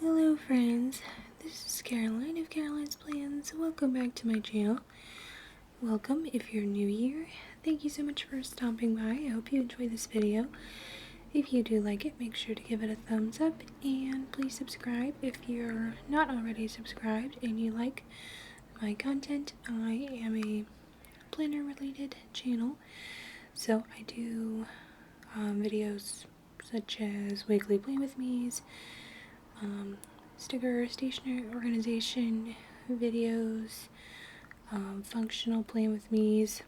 Hello friends, this is Caroline of Caroline's Plans. Welcome back to my channel. Welcome if you're new here. Thank you so much for stopping by. I hope you enjoy this video. If you do like it, make sure to give it a thumbs up and please subscribe if you're not already subscribed and you like my content. I am a planner related channel, so I do videos such as weekly plan with me's, sticker stationery organization videos, functional plan with me's,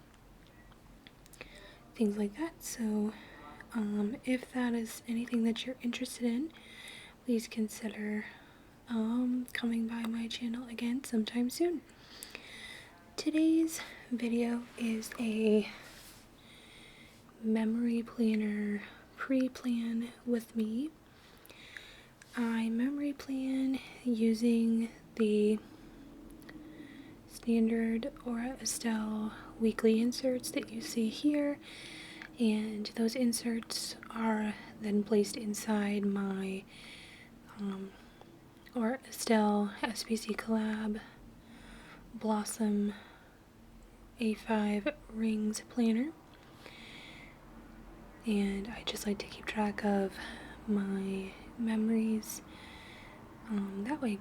things like that. So if that is anything that you're interested in, please consider coming by my channel again sometime soon. Today's video is a memory planner pre-plan with me. I memory plan using the standard Aura Estelle weekly inserts that you see here, and those inserts are then placed inside my Aura Estelle SPC Collab Blossom A5 Rings planner, and I just like to keep track of my memories that way,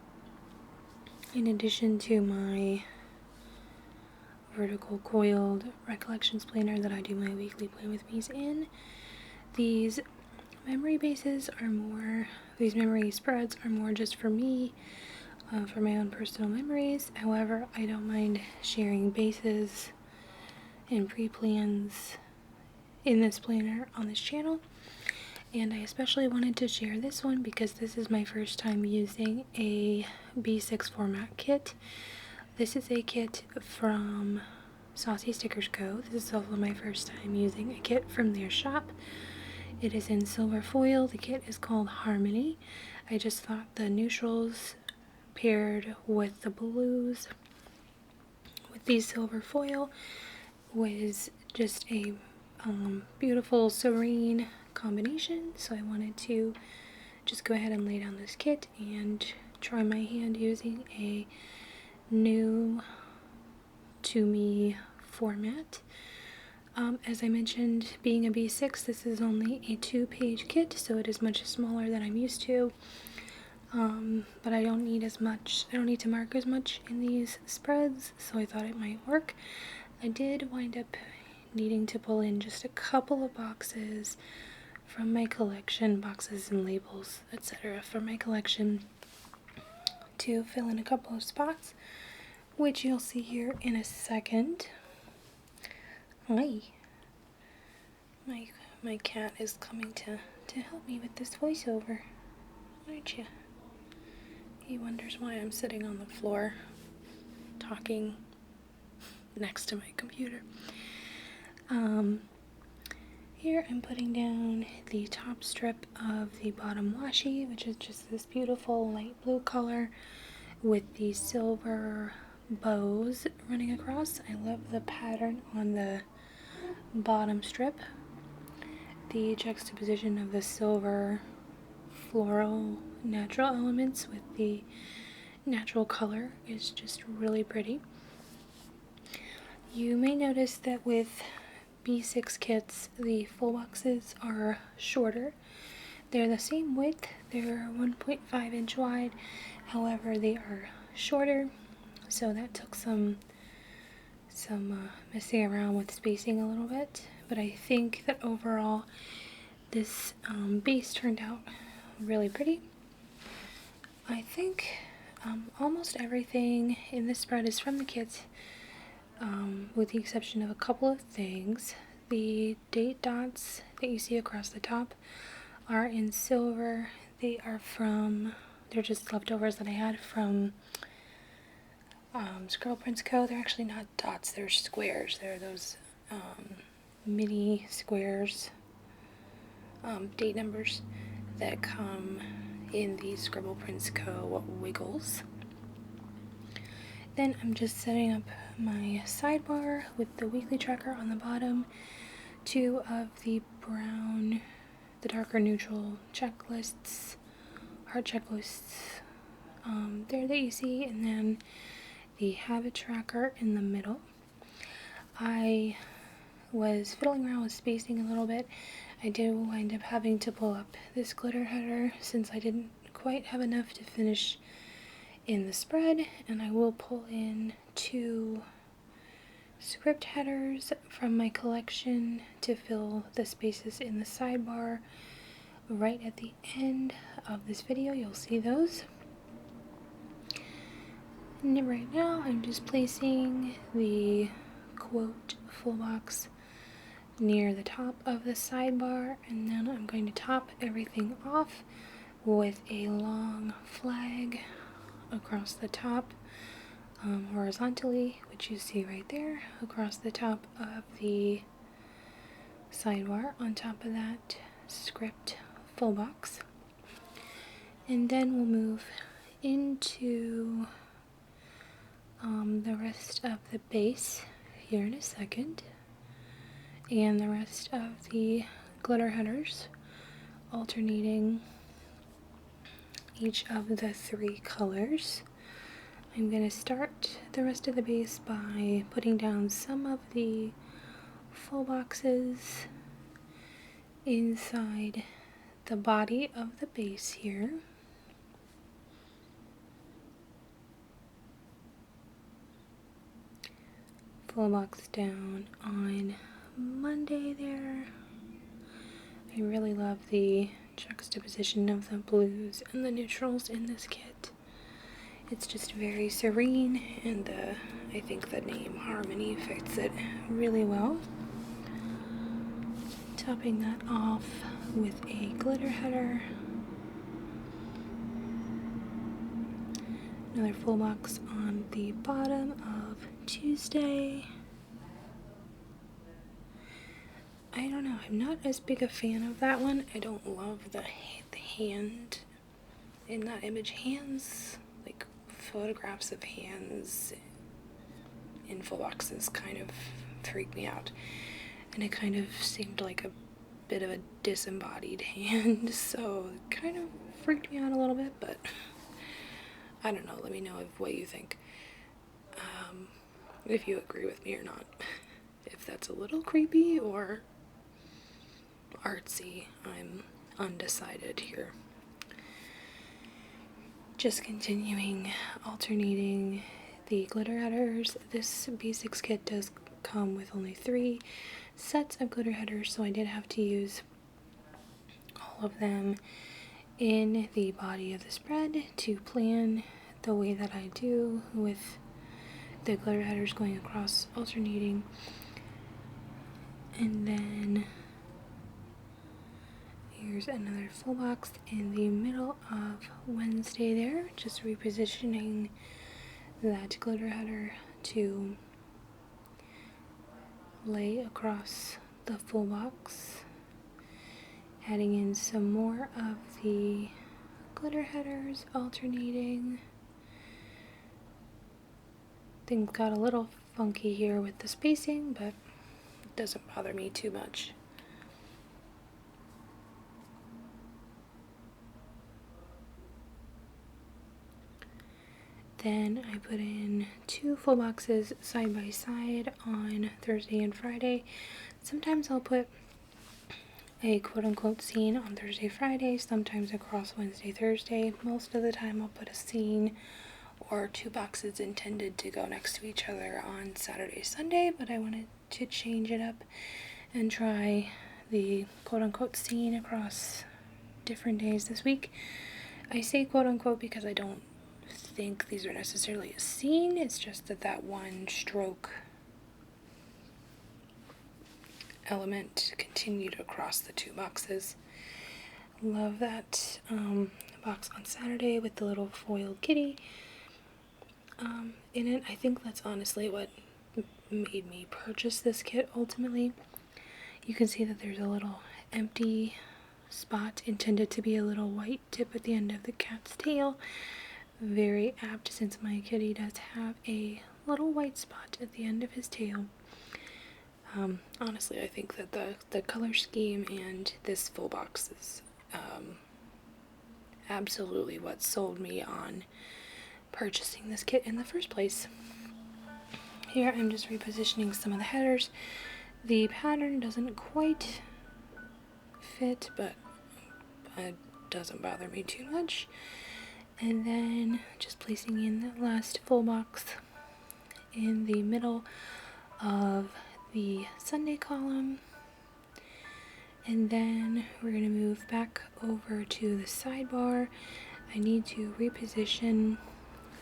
in addition to my vertical coiled recollections planner that I do my weekly plan with me's in. These memory bases are more, these memory spreads are more just for me, for my own personal memories. However, I don't mind sharing bases and pre-plans in this planner on this channel. And I especially wanted to share this one because this is my first time using a B6 format kit. This is a kit from Saucy Stickers Co. This is also my first time using a kit from their shop. It is in silver foil. The kit is called Harmony. I just thought the neutrals paired with the blues with the silver foil was just a beautiful, serene combination. So I wanted to just go ahead and lay down this kit and try my hand using a new to me format. As I mentioned, being a B6, this is only a 2-page kit, so it is much smaller than I'm used to. But I don't need as much, I don't need to mark as much in these spreads, so I thought it might work. I did wind up needing to pull in just a couple of boxes from my collection, boxes and labels, etc. from my collection to fill in a couple of spots, which you'll see here in a second. Hi. My cat is coming to help me with this voiceover, aren't you? He wonders why I'm sitting on the floor talking next to my computer. Here I'm putting down the top strip of the bottom washi, which is just this beautiful light blue color with the silver bows running across. I love the pattern on the bottom strip. The juxtaposition of the silver floral natural elements with the natural color is just really pretty. You may notice that with B6 kits, the full boxes are shorter. They're the same width, they're 1.5 inch wide, however they are shorter, so that took some messing around with spacing a little bit, but I think that overall this base turned out really pretty. I think almost everything in this spread is from the kit, with the exception of a couple of things. The date dots that you see across the top are in silver. They are from, they're just leftovers that I had from Squirrel Prince Co. They're actually not dots, they're squares. They're those mini squares, date numbers that come in the Scribble Prince Co. Wiggles. Then I'm just setting up my sidebar with the weekly tracker on the bottom, 2 of the brown, the darker neutral checklists, heart checklists there that you see, and then the habit tracker in the middle. I was fiddling around with spacing a little bit. I did wind up having to pull up this glitter header since I didn't quite have enough to finish in the spread, and I will pull in 2 script headers from my collection to fill the spaces in the sidebar. Right at the end of this video, you'll see those. And right now, I'm just placing the quote full box near the top of the sidebar, and then I'm going to top everything off with a long flag across the top, horizontally, which you see right there across the top of the sidebar on top of that script full box. And then we'll move into the rest of the base here in a second, and the rest of the glitter headers, alternating each of the 3 colors. I'm going to start the rest of the base by putting down some of the full boxes inside the body of the base here. Full box down on Monday there. I really love the juxtaposition of the blues and the neutrals in this kit. It's just very serene, and I think the name Harmony fits it really well. Topping that off with a glitter header. Another full box on the bottom of Tuesday. I don't know, I'm not as big a fan of that one. I don't love the hand in that image. Hands, like photographs of hands in full boxes, kind of freak me out. And it kind of seemed like a bit of a disembodied hand, so it kind of freaked me out a little bit, but I don't know, let me know what you think. If you agree with me or not. If that's a little creepy or artsy, I'm undecided here. Just continuing, alternating the glitter headers. This basics kit does come with only 3 sets of glitter headers, so I did have to use all of them in the body of the spread to plan the way that I do, with the glitter headers going across, alternating. And then here's another full box in the middle of Wednesday there, just repositioning that glitter header to lay across the full box, adding in some more of the glitter headers, alternating. Things got a little funky here with the spacing, but it doesn't bother me too much. Then I put in 2 full boxes side by side on Thursday and Friday. Sometimes I'll put a quote-unquote scene on Thursday, Friday, sometimes across Wednesday, Thursday. Most of the time I'll put a scene or 2 boxes intended to go next to each other on Saturday, Sunday, but I wanted to change it up and try the quote-unquote scene across different days this week. I say quote-unquote because I don't think these are necessarily a scene. It's just that one stroke element continued across the 2 boxes. Love that box on Saturday with the little foiled kitty in it. I think that's honestly what made me purchase this kit ultimately. You can see that there's a little empty spot intended to be a little white tip at the end of the cat's tail. Very apt, since my kitty does have a little white spot at the end of his tail. Honestly, I think that the color scheme and this full box is absolutely what sold me on purchasing this kit in the first place. Here I'm just repositioning some of the headers. The pattern doesn't quite fit, but it doesn't bother me too much. And then just placing in that last full box in the middle of the Sunday column. And then we're going to move back over to the sidebar. I need to reposition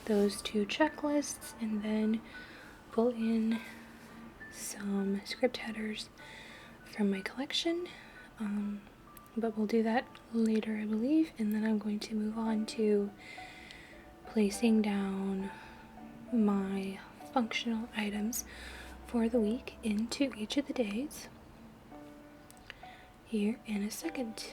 those two checklists and then pull in some script headers from my collection. But we'll do that later, I believe. And then I'm going to move on to placing down my functional items for the week into each of the days here in a second.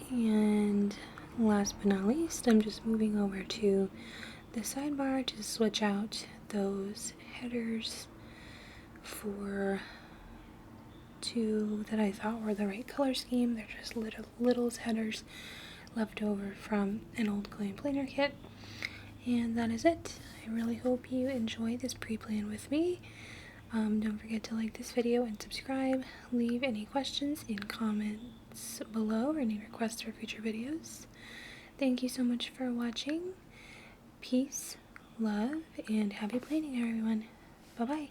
And last but not least, I'm just moving over to the sidebar to switch out those headers for two that I thought were the right color scheme. They're just little headers left over from an old clay planner kit. And that is it. I really hope you enjoy this pre-plan with me. Don't forget to like this video and subscribe. Leave any questions in comments below or any requests for future videos. Thank you so much for watching. Peace, love, and happy planning, everyone. Bye-bye.